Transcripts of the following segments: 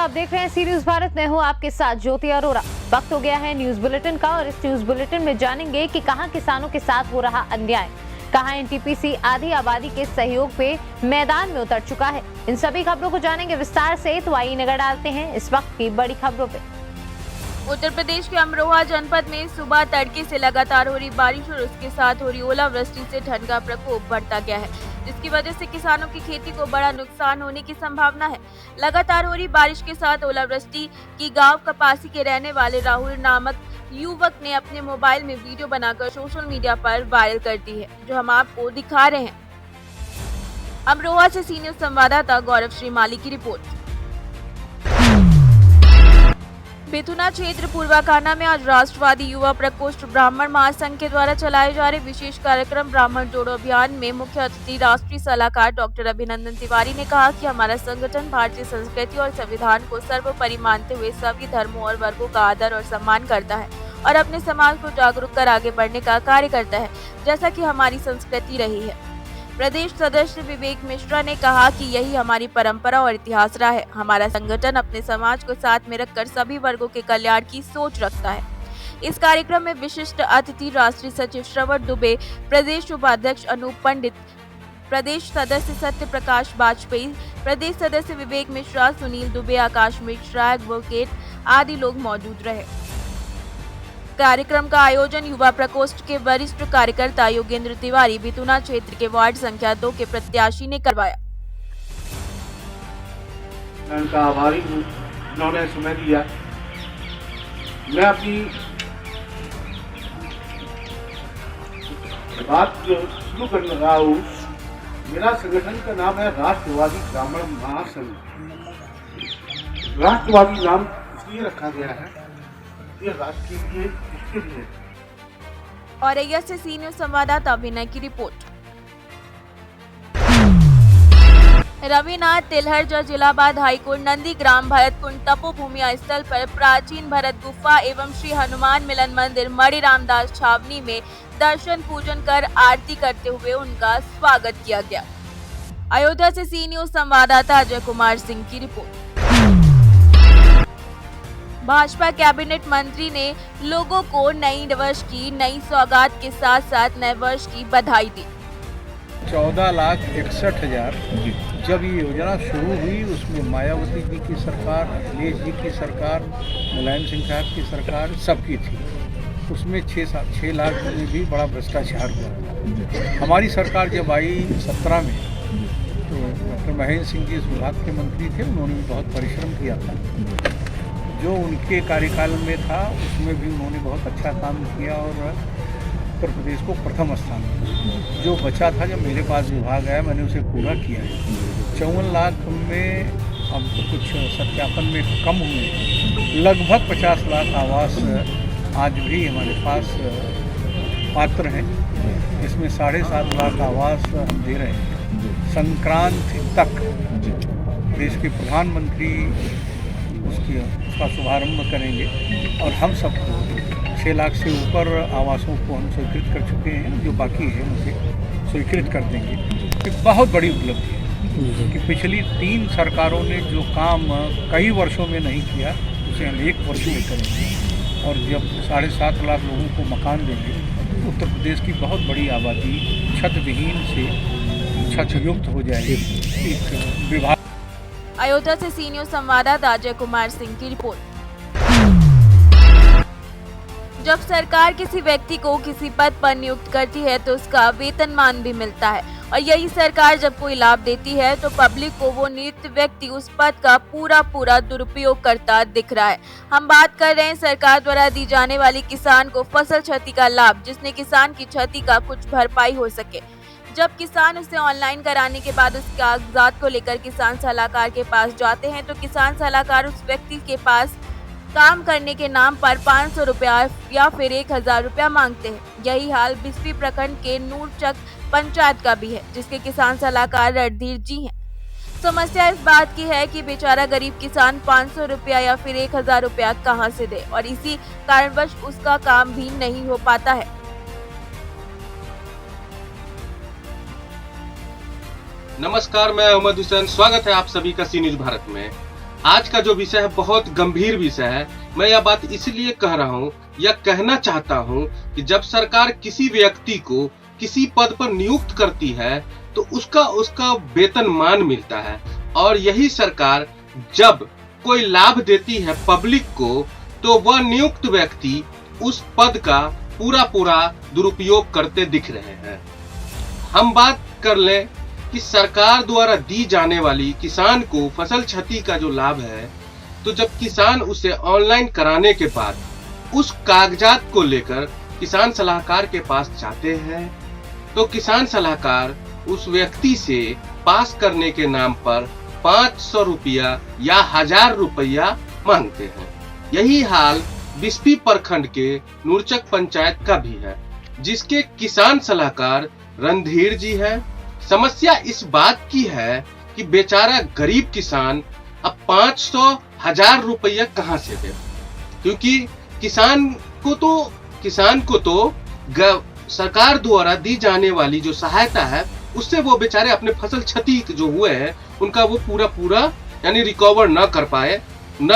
आप देख रहे हैं सी न्यूज भारत। मैं हूं आपके साथ ज्योति अरोरा। वक्त हो गया है न्यूज बुलेटिन का और इस न्यूज बुलेटिन में जानेंगे कि कहां किसानों के साथ हो रहा अन्याय, कहां एनटीपीसी आधी आबादी के सहयोग पे मैदान में उतर चुका है। इन सभी खबरों को जानेंगे विस्तार से, तो आइए नजर डालते हैं इस वक्त की बड़ी खबरों पे। उत्तर प्रदेश के अमरोहा जनपद में सुबह तड़के से लगातार हो रही बारिश और उसके साथ हो रही ओलावृष्टि से ठंड का प्रकोप बढ़ता गया है, जिसकी वजह से किसानों की खेती को बड़ा नुकसान होने की संभावना है। लगातार हो रही बारिश के साथ ओलावृष्टि की गांव कपासी के रहने वाले राहुल नामक युवक ने अपने मोबाइल में वीडियो बनाकर सोशल मीडिया पर वायरल कर दी है, जो हम आपको दिखा रहे हैं। अमरोहा से सी न्यूज संवाददाता गौरव श्रीमाली की रिपोर्ट। बेथुना क्षेत्र पूर्वाखाना में आज राष्ट्रवादी युवा प्रकोष्ठ ब्राह्मण महासंघ के द्वारा चलाए जा रहे विशेष कार्यक्रम ब्राह्मण जोड़ो अभियान में मुख्य अतिथि राष्ट्रीय सलाहकार डॉक्टर अभिनंदन तिवारी ने कहा कि हमारा संगठन भारतीय संस्कृति और संविधान को सर्वोपरि मानते हुए सभी धर्मों और वर्गों का आदर और सम्मान करता है और अपने समाज को जागरूक कर आगे बढ़ने का कार्य करता है, जैसा कि हमारी संस्कृति रही है। प्रदेश सदस्य विवेक मिश्रा ने कहा कि यही हमारी परंपरा और इतिहास रहा है। हमारा संगठन अपने समाज को साथ में रखकर सभी वर्गों के कल्याण की सोच रखता है। इस कार्यक्रम में विशिष्ट अतिथि राष्ट्रीय सचिव श्रवण दुबे, प्रदेश उपाध्यक्ष अनूप पंडित, प्रदेश सदस्य सत्य प्रकाश वाजपेयी, प्रदेश सदस्य विवेक मिश्रा, सुनील दुबे, आकाश मिश्रा, एडवोकेट आदि लोग मौजूद रहे। कार्यक्रम का आयोजन युवा प्रकोष्ठ के वरिष्ठ कार्यकर्ता योगेंद्र तिवारी, बेथुना क्षेत्र के वार्ड संख्या 2 के प्रत्याशी ने करवाया। मैं उनका आभारी हूँ, उन्होंने समय दिया। मैं अपनी बात जो शुरू कर रहा हूँ, मेरा संगठन का नाम है राष्ट्रवादी ब्राह्मण महासंघ। राष्ट्रवादी नाम इसलिए रखा गया है, ये राष्ट्र के लिए इसके लिए। औरैया से सी न्यूज संवाददाता विनय की रिपोर्ट। रविनाथ तिलहर जो जिलाबाद हाईकोर्ट नंदीग्राम भरतकुंड तपोभूमि स्थल पर प्राचीन भरत गुफा एवं श्री हनुमान मिलन मंदिर मणि रामदास छावनी में दर्शन पूजन कर आरती करते हुए उनका स्वागत किया गया। अयोध्या से सी न्यूज संवाददाता अजय कुमार सिंह की रिपोर्ट। भाजपा कैबिनेट मंत्री ने लोगों को नई वर्ष की नई सौगात के साथ साथ नए वर्ष की बधाई दी। 14,61,000 जब ये योजना शुरू हुई, उसमें मायावती जी की सरकार, अखिलेश जी की सरकार, मुलायम सिंह साहब की सरकार सबकी थी। उसमें 6 लाख में भी बड़ा भ्रष्टाचार हुआ। हमारी सरकार जब आई 17 में, तो डॉक्टर महेंद्र सिंह जी इस विभाग के मंत्री थे, उन्होंने भी बहुत परिश्रम किया था। जो उनके कार्यकाल में था उसमें भी उन्होंने बहुत अच्छा काम किया और उत्तर प्रदेश को प्रथम स्थान दिया। जो बचा था, जब मेरे पास विभाग आया, मैंने उसे पूरा किया है। 54 लाख में अब कुछ सत्यापन में कम हुए, लगभग 50 लाख आवास आज भी हमारे पास पात्र हैं। इसमें 7.5 लाख आवास हम दे रहे हैं। संक्रांति तक देश के प्रधानमंत्री उसका शुभारंभ करेंगे और हम सबको 6 लाख से ऊपर आवासों को हम स्वीकृत कर चुके हैं। जो बाकी है उसे स्वीकृत कर देंगे। एक बहुत बड़ी उपलब्धि है कि पिछली 3 सरकारों ने जो काम कई वर्षों में नहीं किया, उसे हम 1 वर्ष में करेंगे। और जब 7.5 लाख लोगों को मकान देंगे, तो उत्तर प्रदेश की बहुत बड़ी आबादी छत विहीन से छत युक्त हो जाएगी। एक विभाग। अयोध्या से सी न्यूज संवाददाता अजय कुमार सिंह की रिपोर्ट। जब सरकार किसी व्यक्ति को किसी पद पर नियुक्त करती है तो उसका वेतनमान भी मिलता है, और यही सरकार जब कोई लाभ देती है तो पब्लिक को वो नियुक्त व्यक्ति उस पद का पूरा दुरुपयोग करता दिख रहा है। हम बात कर रहे हैं सरकार द्वारा दी जाने वाली किसान को फसल क्षति का लाभ, जिसने किसान की क्षति का कुछ भरपाई हो सके। जब किसान उसे ऑनलाइन कराने के बाद उस कागजात को लेकर किसान सलाहकार के पास जाते हैं, तो किसान सलाहकार उस व्यक्ति के पास काम करने के नाम पर 500 रुपया या फिर 1,000 रुपया मांगते हैं। यही हाल बिस्फी प्रखंड के नूरचक पंचायत का भी है, जिसके किसान सलाहकार रणधीर जी हैं। समस्या इस बात की है कि बेचारा गरीब किसान 500 रुपया या फिर 1,000 रुपया कहां से दे, और इसी कारणवश उसका काम भी नहीं हो पाता है। नमस्कार, मैं अहमद हुसैन। स्वागत है आप सभी का सी न्यूज भारत में। आज का जो विषय है बहुत गंभीर विषय है। मैं यह बात इसलिए कह रहा हूँ या कहना चाहता हूँ कि जब सरकार किसी व्यक्ति को किसी पद पर नियुक्त करती है तो उसका वेतनमान मिलता है, और यही सरकार जब कोई लाभ देती है पब्लिक को तो वह नियुक्त व्यक्ति उस पद का पूरा दुरुपयोग करते दिख रहे हैं। हम बात कर लें कि सरकार द्वारा दी जाने वाली किसान को फसल क्षति का जो लाभ है, तो जब किसान उसे ऑनलाइन कराने के बाद उस कागजात को लेकर किसान सलाहकार के पास जाते हैं तो किसान सलाहकार उस व्यक्ति से पास करने के नाम पर 500 रुपया या 1000 रुपया मांगते हैं। यही हाल बिस्फी प्रखंड के नूरचक पंचायत का भी है, जिसके किसान सलाहकार रणधीर जी है। समस्या इस बात की है कि बेचारा गरीब किसान अब 500-1000 रुपया कहां से दे, क्योंकि किसान को तो सरकार द्वारा दी जाने वाली जो सहायता है उससे वो बेचारे अपने फसल क्षति जो हुए हैं उनका वो पूरा यानी रिकवर न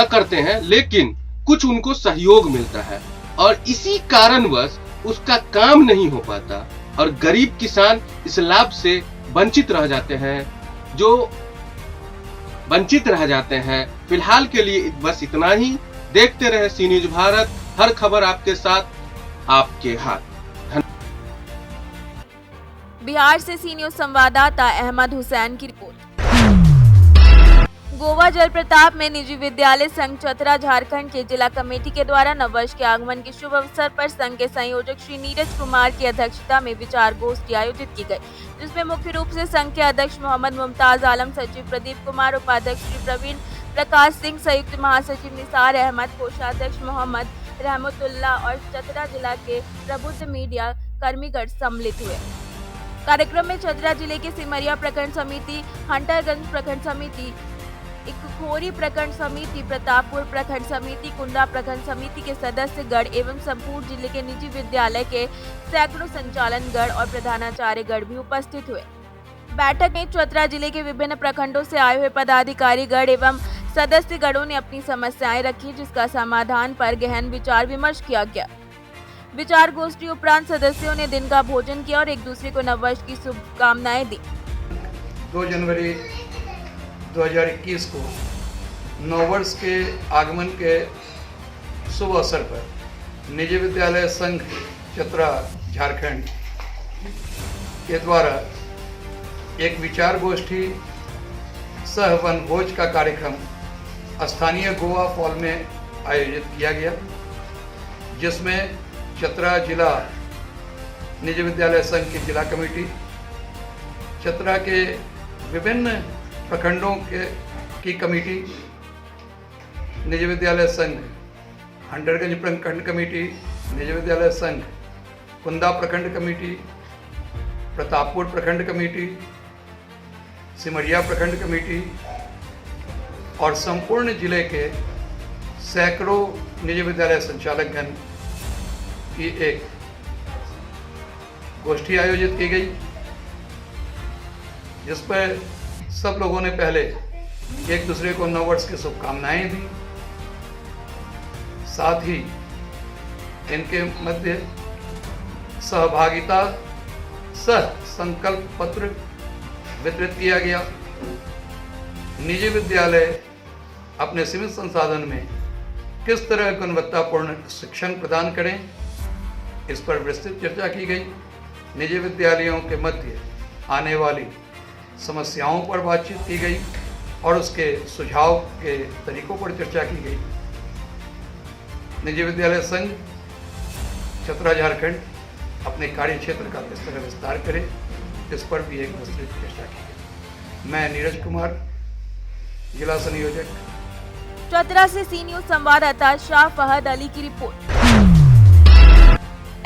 करते हैं, लेकिन कुछ उनको सहयोग मिलता है और इसी कारणवश उसका काम नहीं हो पाता और गरीब किसान इस लाभ से वंचित रह जाते हैं। फिलहाल के लिए बस इतना ही। देखते रहे सी न्यूज भारत, हर खबर आपके साथ, आपके हाथ। बिहार से सी न्यूज संवाददाता अहमद हुसैन की रिपोर्ट। गोवा जल प्रताप में निजी विद्यालय संघ चतरा झारखंड के जिला कमेटी के द्वारा नववर्ष के आगमन के शुभ अवसर पर संघ के संयोजक श्री नीरज कुमार की अध्यक्षता में विचार गोष्ठी आयोजित की गई, जिसमें मुख्य रूप से संघ के अध्यक्ष मोहम्मद मुमताज आलम, सचिव प्रदीप कुमार, उपाध्यक्ष श्री प्रवीण प्रकाश सिंह, संयुक्त महासचिव निसार अहमद, कोषाध्यक्ष मोहम्मद रहमतुल्ला और चतरा जिला के प्रबुद्ध मीडिया कर्मीगण सम्मिलित हुए। कार्यक्रम में चतरा जिले के सिमरिया प्रखंड समिति, हंटरगंज प्रखंड समिति, इकखोरी प्रखंड समिति, प्रतापपुर प्रखंड समिति, कुंडा प्रखंड समिति के सदस्यगण एवं संपूर्ण जिले के निजी विद्यालय के सैकड़ों संचालनगण और प्रधानाचार्यगण भी उपस्थित हुए। बैठक में चतरा जिले के विभिन्न प्रखंडों से आए हुए पदाधिकारीगण एवं सदस्यगणों ने अपनी समस्याएं रखी, जिसका समाधान पर गहन विचार विमर्श किया गया। विचार गोष्ठी उपरांत सदस्यों ने दिन का भोजन किया और एक दूसरे को नववर्ष की शुभकामनाएं दी। 2 जनवरी 2021 को नववर्ष के आगमन के शुभ अवसर पर निजी विद्यालय संघ चतरा झारखंड के द्वारा एक विचार गोष्ठी सह वनभोज का कार्यक्रम स्थानीय गोवा फॉल में आयोजित किया गया, जिसमें चतरा जिला निजी विद्यालय संघ की जिला कमेटी, चतरा के विभिन्न प्रखंडों की कमेटी, निजी विद्यालय संघ हंटरगंज प्रखंड कमेटी, निजी विद्यालय संघ कुंदा प्रखंड कमेटी, प्रतापपुर प्रखंड कमेटी, सिमरिया प्रखंड कमेटी और संपूर्ण जिले के सैकड़ों निजी विद्यालय संचालकगण की एक गोष्ठी आयोजित की गई, जिस पर सब लोगों ने पहले एक दूसरे को नववर्ष की शुभकामनाएं दी। साथ ही इनके मध्य सहभागिता सह संकल्प पत्र वितरित किया गया। निजी विद्यालय अपने सीमित संसाधन में किस तरह गुणवत्तापूर्ण शिक्षण प्रदान करें, इस पर विस्तृत चर्चा की गई। निजी विद्यालयों के मध्य आने वाली समस्याओं पर बातचीत की गई और उसके सुझाव के तरीकों पर चर्चा की गई। निजी विद्यालय संघ चतरा झारखंड अपने कार्य क्षेत्र का किस तरह विस्तार करे, इस पर भी एक विस्तृत चर्चा की गई। मैं नीरज कुमार, जिला संयोजक, चतरा से सी न्यूज संवाददाता शाह फहद अली की रिपोर्ट।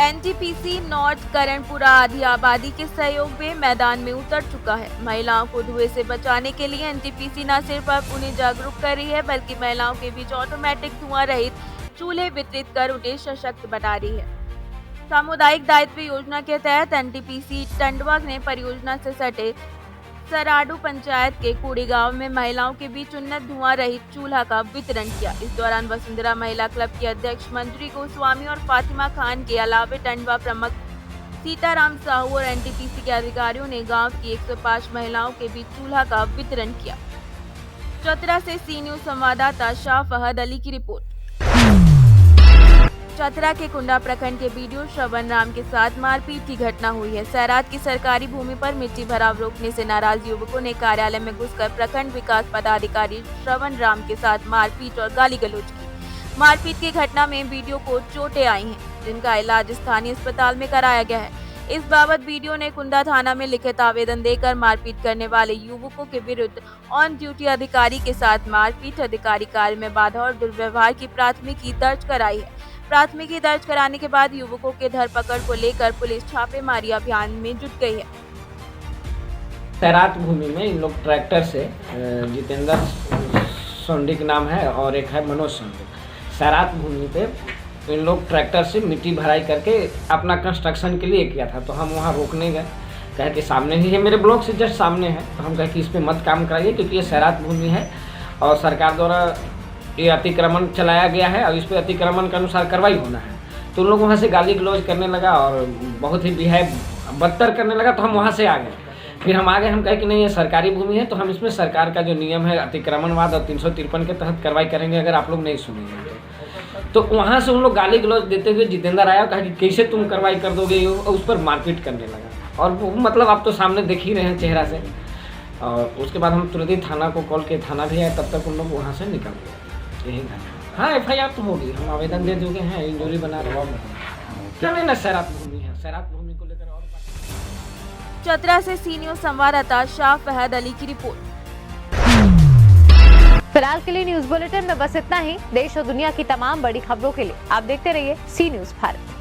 एनटीपीसी नॉर्थ करणपुरा आधी आबादी के सहयोग में मैदान में उतर चुका है। महिलाओं को धुएं से बचाने के लिए एनटीपीसी न सिर्फ अब उन्हें जागरूक कर रही है, बल्कि महिलाओं के बीच ऑटोमेटिक धुआं रहित चूल्हे वितरित कर उन्हें सशक्त बना रही है। सामुदायिक दायित्व योजना के तहत एनटीपीसी टंडवा ने परियोजना से सटे सराडू पंचायत के कूड़ी गांव में महिलाओं के बीच उन्नत धुआं रहित चूल्हा का वितरण किया। इस दौरान वसुंधरा महिला क्लब की अध्यक्ष मंजरी गोस्वामी और फातिमा खान के अलावे टंडवा प्रमुख सीताराम साहू और एनटीपीसी के अधिकारियों ने गांव की 105 महिलाओं के बीच चूल्हा का वितरण किया। चतरा से सी न्यूज संवाददाता शाह फहद अली की रिपोर्ट। चतरा के कुंडा प्रखंड के बीडीओ श्रवण राम के साथ मारपीट की घटना हुई है। सैरात की सरकारी भूमि पर मिट्टी भराव रोकने से नाराज युवकों ने कार्यालय में घुसकर प्रखंड विकास पदाधिकारी श्रवण राम के साथ मारपीट और गाली गलौज की। मारपीट की घटना में बीडीओ को चोटें आई हैं, जिनका इलाज स्थानीय अस्पताल में कराया गया है। इस बाबत बीडीओ ने कुंडा थाना में लिखित आवेदन देकर मारपीट करने वाले युवकों के विरुद्ध ऑन ड्यूटी अधिकारी के साथ मारपीट, अधिकारी कार्य में बाधा और दुर्व्यवहार की प्राथमिकी दर्ज कराई है। प्राथमिकी दर्ज कराने के बाद युवकों के धरपकड़ को लेकर पुलिस छापेमारी अभियान में जुट गई है। सैरात भूमि में इन लोग ट्रैक्टर से जितेंद्र सोंडी का नाम है और एक है मनोज सोंडी। सैरात भूमि पे इन लोग ट्रैक्टर से मिट्टी भराई करके अपना कंस्ट्रक्शन के लिए किया था, तो हम वहाँ रोकने गए। कहे कि सामने ही है, मेरे ब्लॉक से जस्ट सामने है, तो हम कहे कि इस पर मत काम कराइए क्योंकि ये सैरात भूमि है और सरकार द्वारा ये अतिक्रमण चलाया गया है और इस पर अतिक्रमण के अनुसार कार्रवाई होना है। तो उन लोग वहाँ से गाली गलौज करने लगा और बहुत ही बिहेव बदतर करने लगा, तो हम वहाँ से आ गए। फिर हम आ गए, हम कहे कि नहीं ये सरकारी भूमि है, तो हम इसमें सरकार का जो नियम है अतिक्रमणवाद और 353 के तहत कार्रवाई करेंगे अगर आप लोग नहीं सुनेंगे तो वहाँ से उन लोग गाली गलौज देते हुए जितेंद्र आया, कहा कि कैसे तुम कार्रवाई कर दोगे, उस पर मारपीट करने लगा। और मतलब आप तो सामने देख ही रहे हैं चेहरा से। और उसके बाद हम तुरंत ही थाना को कॉल किए, थाना भी आया, तब तक उन लोग वहाँ से निकल गए। यही घटना। हाँ FIR तो होगी, हम आवेदन दे चुके हैं, इंजोरी बना रहे हैं। क्या नहीं ना, सैरात भूमि है, सैरात भूमि को लेकर और चतरा से सी न्यूज संवाददाता शाह फहद अली की रिपोर्ट। फिलहाल के लिए न्यूज बुलेटिन में बस इतना ही। देश और दुनिया की तमाम बड़ी खबरों के लिए आप देखते रहिए सी न्यूज भारत।